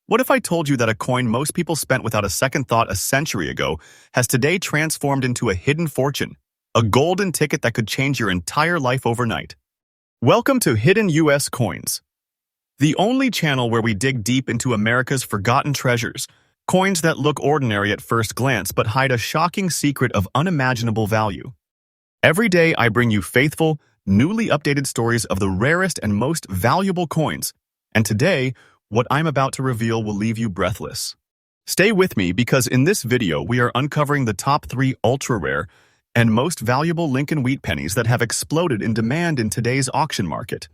What if I told you that a coin most people spent without a second thought a century ago has today transformed into a hidden fortune, a golden ticket that could change your entire life overnight? Welcome to Hidden U.S. Coins, the only channel where we dig deep into America's forgotten treasures, coins that look ordinary at first glance but hide a shocking secret of unimaginable value. Every day I bring you faithful, newly updated stories of the rarest and most valuable coins, and today, what I'm about to reveal will leave you breathless. Stay with me because in this video we are uncovering the top 3 ultra-rare and most valuable Lincoln wheat pennies that have exploded in demand in today's auction market.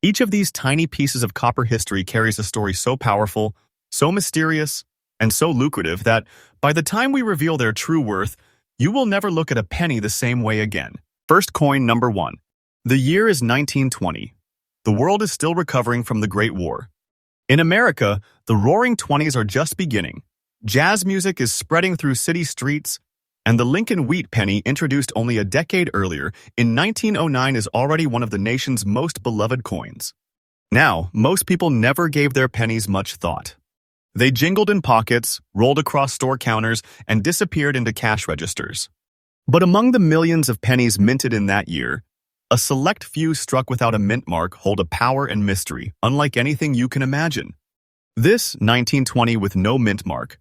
Each of these tiny pieces of copper history carries a story so powerful, so mysterious, and so lucrative that by the time we reveal their true worth, you will never look at a penny the same way again. First coin number 1. The year is 1920. The world is still recovering from the Great War. In America, the Roaring Twenties are just beginning. Jazz music is spreading through city streets, and the Lincoln wheat penny, introduced only a decade earlier, in 1909, is already one of the nation's most beloved coins. Now, most people never gave their pennies much thought. They jingled in pockets, rolled across store counters, and disappeared into cash registers. But among the millions of pennies minted in that year, a select few struck without a mint mark hold a power and mystery unlike anything you can imagine. This 1920 with no mint mark.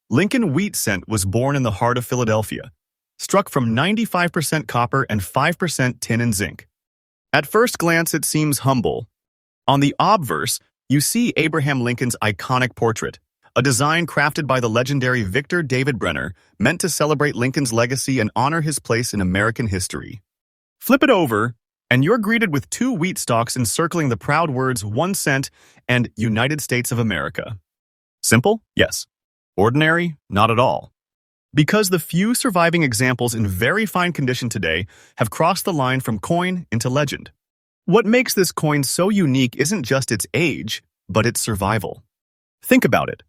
Lincoln wheat cent was born in the heart of Philadelphia, struck from 95% copper and 5% tin and zinc. At first glance, it seems humble. On the obverse, you see Abraham Lincoln's iconic portrait, a design crafted by the legendary Victor David Brenner, meant to celebrate Lincoln's legacy and honor his place in American history. Flip it over, and you're greeted with 2 wheat stalks encircling the proud words 1 cent and United States of America. Simple? Yes. Ordinary? Not at all. Because the few surviving examples in very fine condition today have crossed the line from coin into legend. What makes this coin so unique isn't just its age, but its survival. Think about it.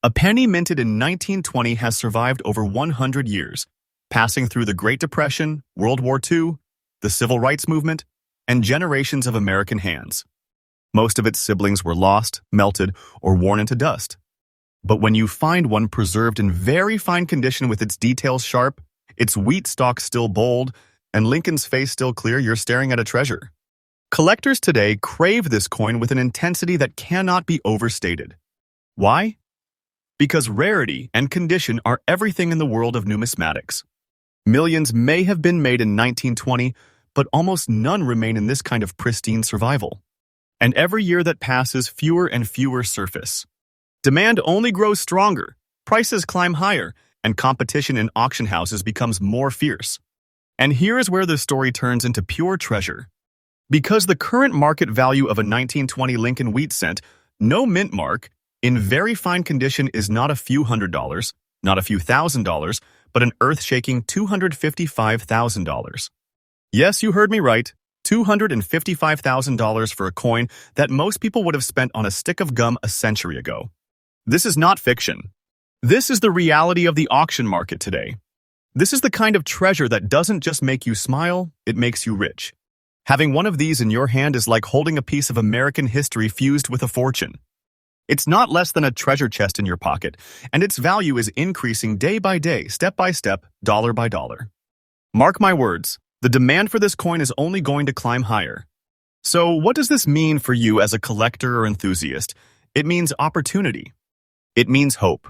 A penny minted in 1920 has survived over 100 years, passing through the Great Depression, World War II, the Civil Rights Movement, and generations of American hands. Most of its siblings were lost, melted, or worn into dust. But when you find one preserved in very fine condition with its details sharp, its wheat stalk still bold, and Lincoln's face still clear, you're staring at a treasure. Collectors today crave this coin with an intensity that cannot be overstated. Why? Because rarity and condition are everything in the world of numismatics. Millions may have been made in 1920, but almost none remain in this kind of pristine survival. And every year that passes, fewer and fewer surface. Demand only grows stronger, prices climb higher, and competition in auction houses becomes more fierce. And here is where the story turns into pure treasure. Because the current market value of a 1920 Lincoln wheat cent, no mint mark, in very fine condition is not a few $100s, not a few $1,000s, but an earth-shaking $255,000. Yes, you heard me right, $255,000 for a coin that most people would have spent on a stick of gum a century ago. This is not fiction. This is the reality of the auction market today. This is the kind of treasure that doesn't just make you smile, it makes you rich. Having one of these in your hand is like holding a piece of American history fused with a fortune. It's not less than a treasure chest in your pocket, and its value is increasing day by day, step by step, dollar by dollar. Mark my words, the demand for this coin is only going to climb higher. So what does this mean for you as a collector or enthusiast? It means opportunity. It means hope.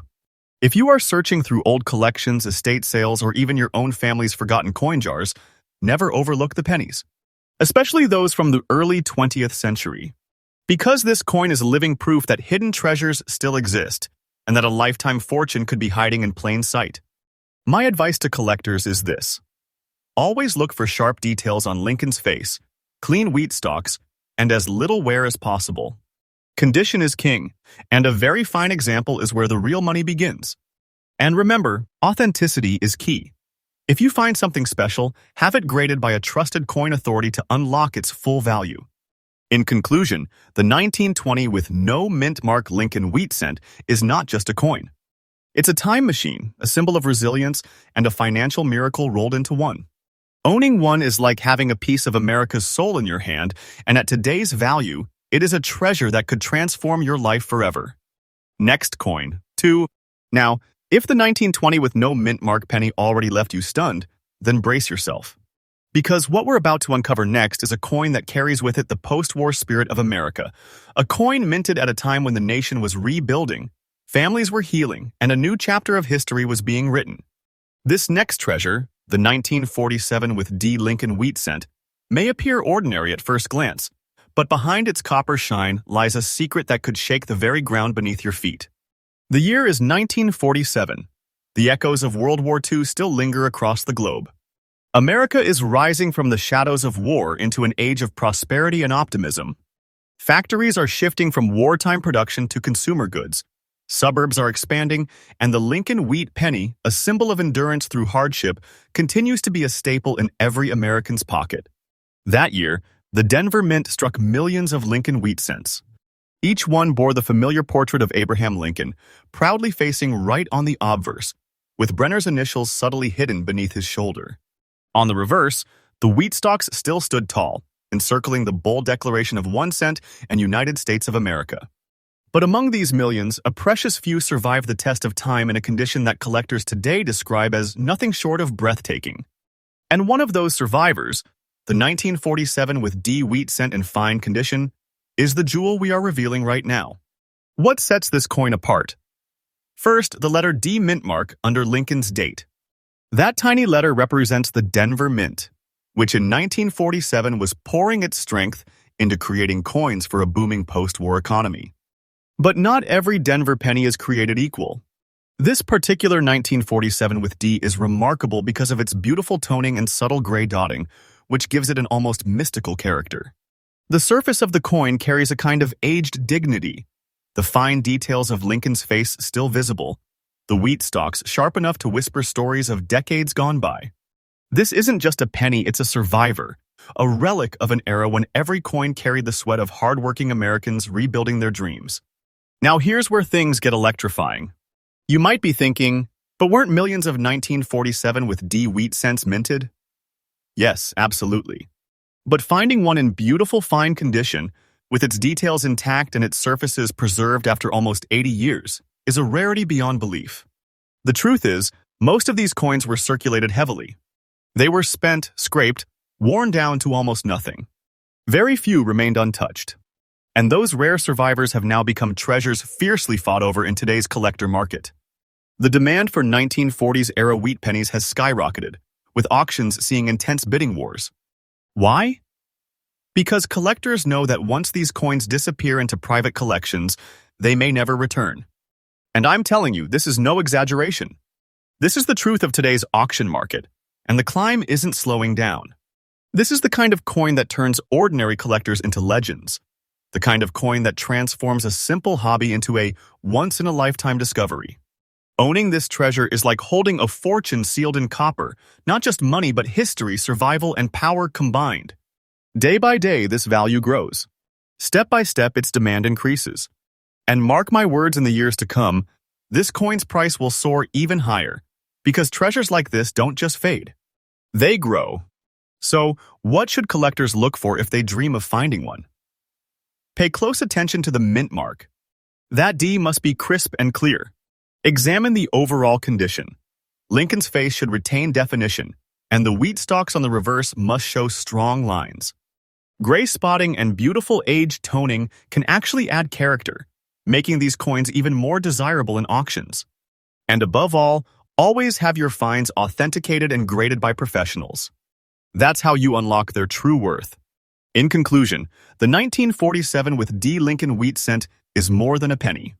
If you are searching through old collections, estate sales, or even your own family's forgotten coin jars, never overlook the pennies, especially those from the early 20th century. Because this coin is living proof that hidden treasures still exist, and that a lifetime fortune could be hiding in plain sight. My advice to collectors is this. Always look for sharp details on Lincoln's face, clean wheat stalks, and as little wear as possible. Condition is king, and a very fine example is where the real money begins. And remember, authenticity is key. If you find something special, have it graded by a trusted coin authority to unlock its full value. In conclusion, the 1920 with no mint mark Lincoln wheat cent is not just a coin. It's a time machine, a symbol of resilience, and a financial miracle rolled into one. Owning one is like having a piece of America's soul in your hand, and at today's value, it is a treasure that could transform your life forever. Next coin, 2. Now, if the 1920 with no mint mark penny already left you stunned, then brace yourself. Because what we're about to uncover next is a coin that carries with it the post-war spirit of America. A coin minted at a time when the nation was rebuilding, families were healing, and a new chapter of history was being written. This next treasure, the 1947 with D. Lincoln wheat cent, may appear ordinary at first glance, but behind its copper shine lies a secret that could shake the very ground beneath your feet. The year is 1947. The echoes of World War II still linger across the globe. America is rising from the shadows of war into an age of prosperity and optimism. Factories are shifting from wartime production to consumer goods. Suburbs are expanding, and the Lincoln wheat penny, a symbol of endurance through hardship, continues to be a staple in every American's pocket. That year, the Denver Mint struck millions of Lincoln wheat cents. Each one bore the familiar portrait of Abraham Lincoln, proudly facing right on the obverse, with Brenner's initials subtly hidden beneath his shoulder. On the reverse, the wheat stalks still stood tall, encircling the bold declaration of 1 cent and United States of America. But among these millions, a precious few survived the test of time in a condition that collectors today describe as nothing short of breathtaking. And one of those survivors, the 1947 with D wheat cent in fine condition, is the jewel we are revealing right now. What sets this coin apart? First, the letter D mint mark under Lincoln's date. That tiny letter represents the Denver Mint, which in 1947 was pouring its strength into creating coins for a booming post-war economy. But not every Denver penny is created equal. This particular 1947 with D is remarkable because of its beautiful toning and subtle gray dotting, which gives it an almost mystical character. The surface of the coin carries a kind of aged dignity, the fine details of Lincoln's face still visible, the wheat stalks sharp enough to whisper stories of decades gone by. This isn't just a penny, it's a survivor, a relic of an era when every coin carried the sweat of hardworking Americans rebuilding their dreams. Now here's where things get electrifying. You might be thinking, but weren't millions of 1947 with D wheat cents minted? Yes, absolutely. But finding one in beautiful fine condition, with its details intact and its surfaces preserved after almost 80 years, is a rarity beyond belief. The truth is, most of these coins were circulated heavily. They were spent, scraped, worn down to almost nothing. Very few remained untouched. And those rare survivors have now become treasures fiercely fought over in today's collector market. The demand for 1940s-era wheat pennies has skyrocketed, with auctions seeing intense bidding wars. Why? Because collectors know that once these coins disappear into private collections, they may never return. And I'm telling you, this is no exaggeration. This is the truth of today's auction market, and the climb isn't slowing down. This is the kind of coin that turns ordinary collectors into legends, the kind of coin that transforms a simple hobby into a once-in-a-lifetime discovery. Owning this treasure is like holding a fortune sealed in copper, not just money but history, survival, and power combined. Day by day, this value grows. Step by step, its demand increases. And mark my words, in the years to come, this coin's price will soar even higher, because treasures like this don't just fade. They grow. So, what should collectors look for if they dream of finding one? Pay close attention to the mint mark. That D must be crisp and clear. Examine the overall condition. Lincoln's face should retain definition, and the wheat stalks on the reverse must show strong lines. Gray spotting and beautiful aged toning can actually add character, making these coins even more desirable in auctions. And above all, always have your finds authenticated and graded by professionals. That's how you unlock their true worth. In conclusion, the 1947 with D Lincoln wheat cent is more than a penny.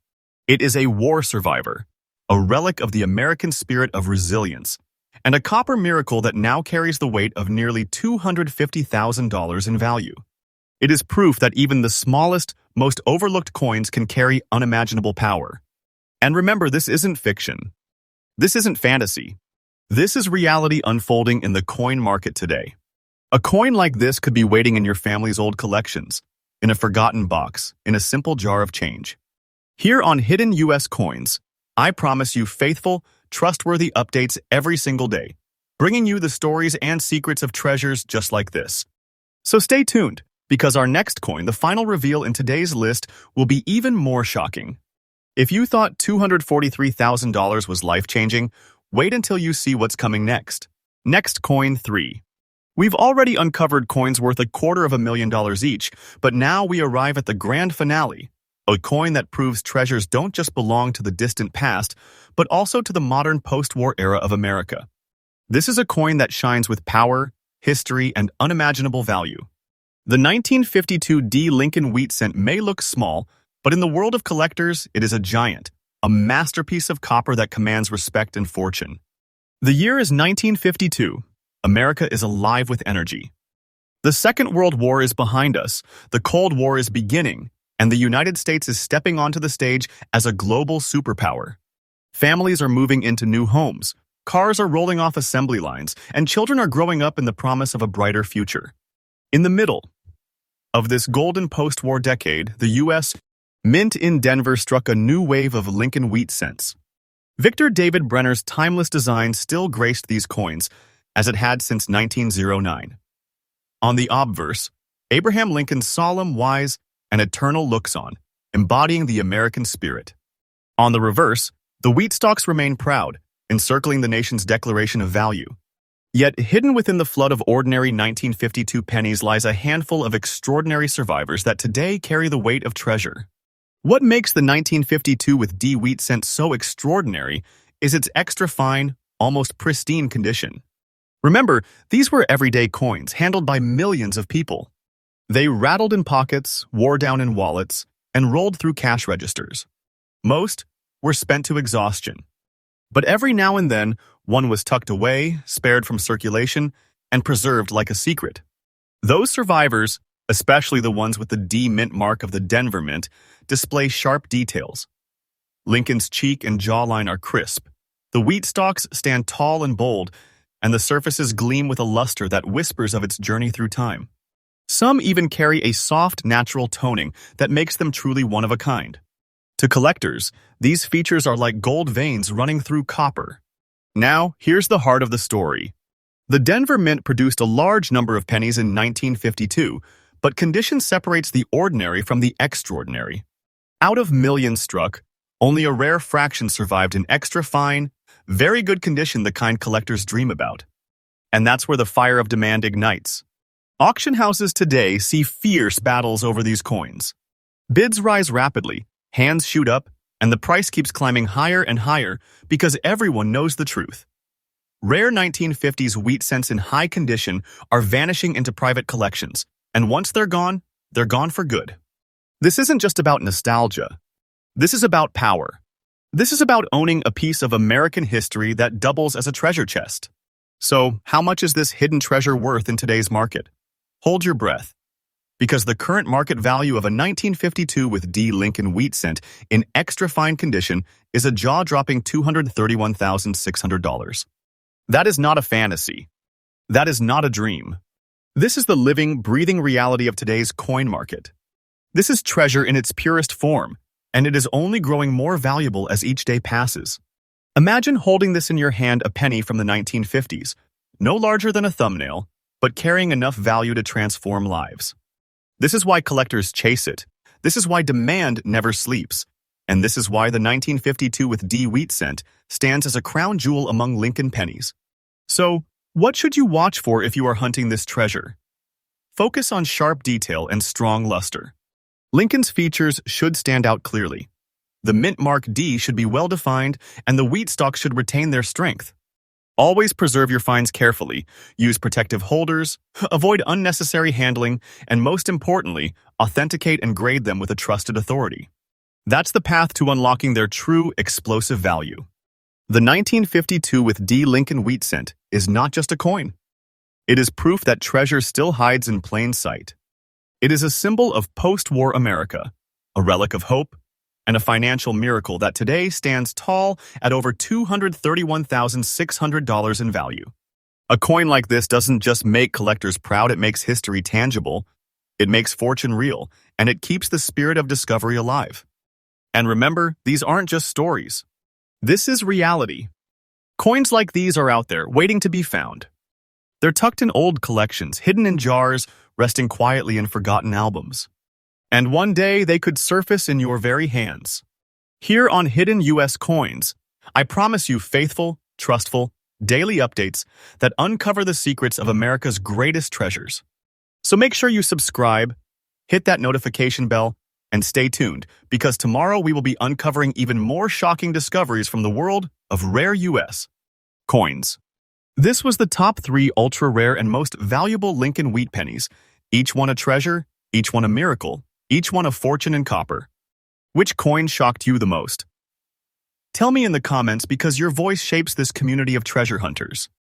It is a war survivor, a relic of the American spirit of resilience, and a copper miracle that now carries the weight of nearly $250,000 in value. It is proof that even the smallest, most overlooked coins can carry unimaginable power. And remember, this isn't fiction. This isn't fantasy. This is reality unfolding in the coin market today. A coin like this could be waiting in your family's old collections, in a forgotten box, in a simple jar of change. Here on Hidden US Coins, I promise you faithful, trustworthy updates every single day, bringing you the stories and secrets of treasures just like this. So stay tuned, because our next coin, the final reveal in today's list, will be even more shocking. If you thought $243,000 was life-changing, wait until you see what's coming next. Next coin 3. We've already uncovered coins worth $250,000 each, but now we arrive at the grand finale, a coin that proves treasures don't just belong to the distant past, but also to the modern post-war era of America. This is a coin that shines with power, history, and unimaginable value. The 1952 D. Lincoln wheat cent may look small, but in the world of collectors, it is a giant, a masterpiece of copper that commands respect and fortune. The year is 1952. America is alive with energy. The Second World War is behind us, the Cold War is beginning, and the United States is stepping onto the stage as a global superpower. Families are moving into new homes, cars are rolling off assembly lines, and children are growing up in the promise of a brighter future. In the middle of this golden post-war decade, the U.S. Mint in Denver struck a new wave of Lincoln wheat cents. Victor David Brenner's timeless design still graced these coins, as it had since 1909. On the obverse, Abraham Lincoln's solemn, wise, and eternal looks on, embodying the American spirit. On the reverse, the wheat stalks remain proud, encircling the nation's declaration of value. Yet hidden within the flood of ordinary 1952 pennies lies a handful of extraordinary survivors that today carry the weight of treasure. What makes the 1952 with D wheat cent so extraordinary is its extra fine, almost pristine condition. Remember, these were everyday coins handled by millions of people. They rattled in pockets, wore down in wallets, and rolled through cash registers. Most were spent to exhaustion. But every now and then, one was tucked away, spared from circulation, and preserved like a secret. Those survivors, especially the ones with the D mint mark of the Denver Mint, display sharp details. Lincoln's cheek and jawline are crisp. The wheat stalks stand tall and bold, and the surfaces gleam with a luster that whispers of its journey through time. Some even carry a soft, natural toning that makes them truly one of a kind. To collectors, these features are like gold veins running through copper. Now, here's the heart of the story. The Denver Mint produced a large number of pennies in 1952, but condition separates the ordinary from the extraordinary. Out of millions struck, only a rare fraction survived in extra fine, very good condition, the kind collectors dream about. And that's where the fire of demand ignites. Auction houses today see fierce battles over these coins. Bids rise rapidly, hands shoot up, and the price keeps climbing higher and higher because everyone knows the truth. Rare 1950s wheat cents in high condition are vanishing into private collections, and once they're gone for good. This isn't just about nostalgia. This is about power. This is about owning a piece of American history that doubles as a treasure chest. So, how much is this hidden treasure worth in today's market? Hold your breath, because the current market value of a 1952 with D Lincoln wheat cent in extra fine condition is a jaw-dropping $231,600. That is not a fantasy. That is not a dream. This is the living, breathing reality of today's coin market. This is treasure in its purest form, and it is only growing more valuable as each day passes. Imagine holding this in your hand, a penny from the 1950s, no larger than a thumbnail, but carrying enough value to transform lives. This is why collectors chase it. This is why demand never sleeps. And this is why the 1952 with D wheat cent stands as a crown jewel among Lincoln pennies. So, what should you watch for if you are hunting this treasure? Focus on sharp detail and strong luster. Lincoln's features should stand out clearly. The mint mark D should be well-defined, and the wheat stalks should retain their strength. Always preserve your finds carefully, use protective holders, avoid unnecessary handling, and most importantly, authenticate and grade them with a trusted authority. That's the path to unlocking their true explosive value. The 1952 with D Lincoln wheat cent is not just a coin. It is proof that treasure still hides in plain sight. It is a symbol of post-war America, a relic of hope, and a financial miracle that today stands tall at over $231,600 in value. A coin like this doesn't just make collectors proud, it makes history tangible, it makes fortune real, and it keeps the spirit of discovery alive. And remember, these aren't just stories. This is reality. Coins like these are out there, waiting to be found. They're tucked in old collections, hidden in jars, resting quietly in forgotten albums. And one day they could surface in your very hands. Here on Hidden US Coins, I promise you faithful, trustful, daily updates that uncover the secrets of America's greatest treasures. So make sure you subscribe, hit that notification bell, and stay tuned, because tomorrow we will be uncovering even more shocking discoveries from the world of rare US coins. This was the top 3 ultra-rare and most valuable Lincoln wheat pennies, each one a treasure, each one a miracle, each one a fortune in copper. Which coin shocked you the most? Tell me in the comments, because your voice shapes this community of treasure hunters.